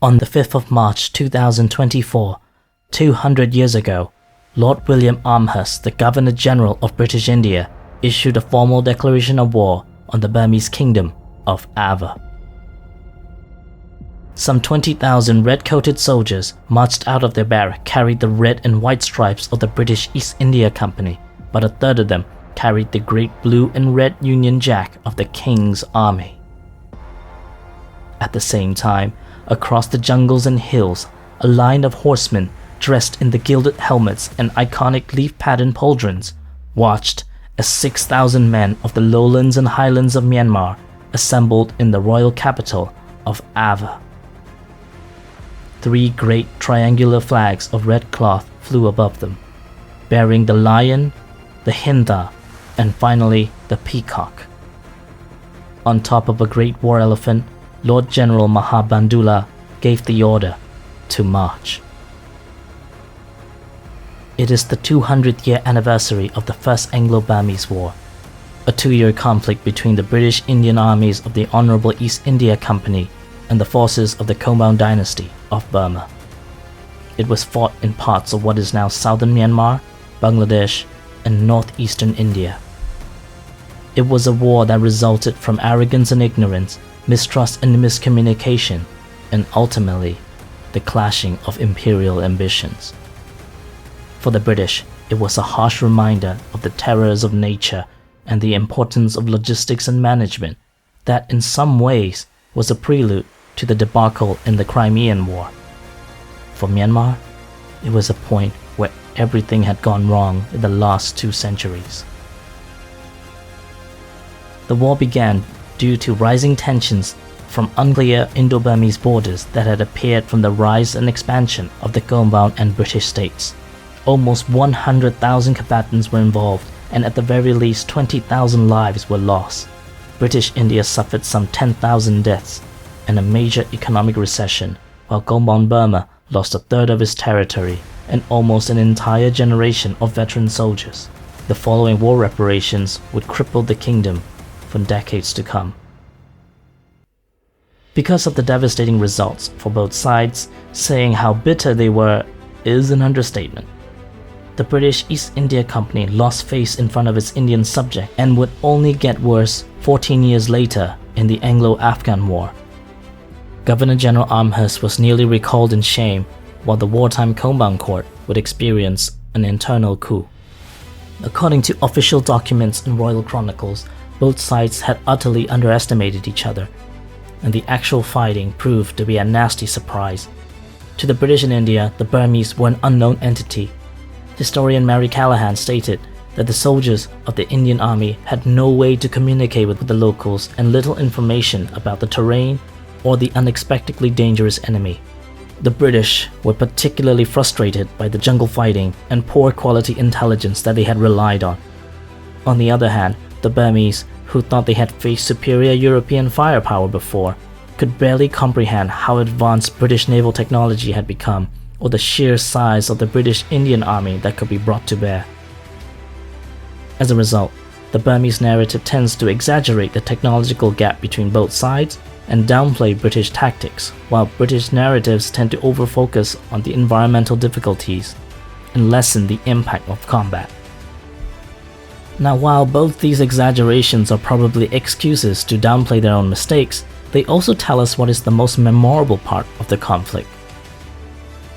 On the 5th of March 2024, 200 years ago, Lord William Amherst, the Governor-General of British India, issued a formal declaration of war on the Burmese Kingdom of Ava. Some 20,000 red-coated soldiers marched out of their barrack carried the red and white stripes of the British East India Company, but a third of them carried the great blue and red Union Jack of the King's Army. At the same time, across the jungles and hills, a line of horsemen dressed in the gilded helmets and iconic leaf-patterned pauldrons watched as 6,000 men of the lowlands and highlands of Myanmar assembled in the royal capital of Ava. 3 great triangular flags of red cloth flew above them, bearing the lion, the hintha, and finally the peacock. On top of a great war elephant, Lord General Mahabandula gave the order to march. It is the 200th year anniversary of the First Anglo-Burmese War, a 2-year conflict between the British Indian armies of the Honourable East India Company and the forces of the Komban dynasty of Burma. It was fought in parts of what is now southern Myanmar, Bangladesh, and northeastern India. It was a war that resulted from arrogance and ignorance, mistrust and miscommunication, and ultimately, the clashing of imperial ambitions. For the British, it was a harsh reminder of the terrors of nature and the importance of logistics and management that in some ways was a prelude to the debacle in the Crimean War. For Myanmar, it was a point where everything had gone wrong in the last 2 centuries. The war began due to rising tensions from unclear Indo-Burmese borders that had appeared from the rise and expansion of the Komban and British states. Almost 100,000 combatants were involved, and at the very least 20,000 lives were lost. British India suffered some 10,000 deaths and a major economic recession, while Komban Burma lost a third of its territory and almost an entire generation of veteran soldiers. The following war reparations would cripple the kingdom for decades to come. Because of the devastating results for both sides, saying how bitter they were is an understatement. The British East India Company lost face in front of its Indian subject and would only get worse 14 years later in the Anglo-Afghan War. Governor-General Amherst was nearly recalled in shame, while the wartime Komban court would experience an internal coup. According to official documents and royal chronicles, both sides had utterly underestimated each other, and the actual fighting proved to be a nasty surprise. To the British in India, the Burmese were an unknown entity. Historian Mary Callahan stated that the soldiers of the Indian army had no way to communicate with the locals and little information about the terrain or the unexpectedly dangerous enemy. The British were particularly frustrated by the jungle fighting and poor quality intelligence that they had relied on. On the other hand, the Burmese, who thought they had faced superior European firepower before, could barely comprehend how advanced British naval technology had become, or the sheer size of the British Indian army that could be brought to bear. As a result, the Burmese narrative tends to exaggerate the technological gap between both sides and downplay British tactics, while British narratives tend to overfocus on the environmental difficulties and lessen the impact of combat. Now, while both these exaggerations are probably excuses to downplay their own mistakes, they also tell us what is the most memorable part of the conflict.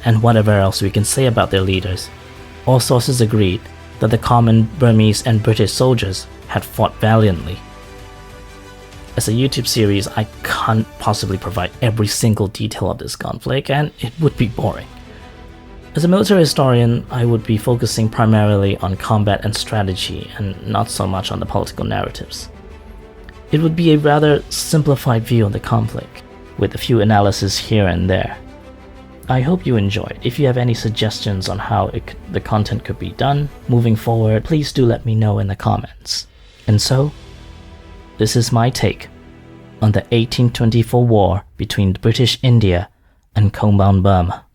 And whatever else we can say about their leaders, all sources agreed that the common Burmese and British soldiers had fought valiantly. As a YouTube series, I can't possibly provide every single detail of this conflict, and it would be boring. As a military historian, I would be focusing primarily on combat and strategy, and not so much on the political narratives. It would be a rather simplified view of the conflict, with a few analyses here and there. I hope you enjoyed. If you have any suggestions on how the content could be done moving forward, please do let me know in the comments. And so, this is my take on the 1824 war between British India and Komban Burma.